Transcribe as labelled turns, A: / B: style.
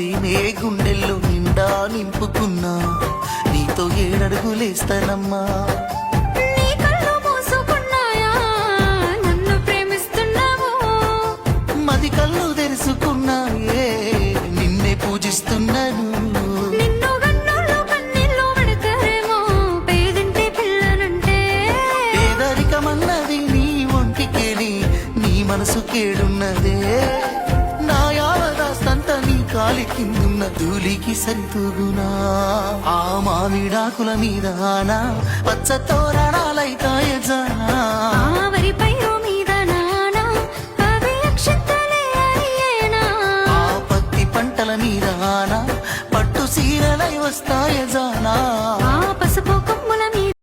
A: ప్రేమే గుండెల్లో నిండా నింపుకున్నా నీతో ఏడడుగులేస్తానమ్మా
B: నీ కళ్ళు మూసుకున్నాయా నన్ను ప్రేమిస్తున్నావు
A: మది కళ్ళు తెరుచుకున్నాయే నిన్నే పూజిస్తున్నాను
B: నిన్ను గన్నుల్లో కన్నీళ్ళు పెడతారేమో పేదింటి పిల్లనంటే
A: పేదరికమన్నది నీ ఒంటికేని నీ మనసు కేడున్నదే నా యావదాస్తంత నీ కాలి కిందున్న ధూళికి సరితూగునా ఆ మామిడాకుల మీద పచ్చ తోరణ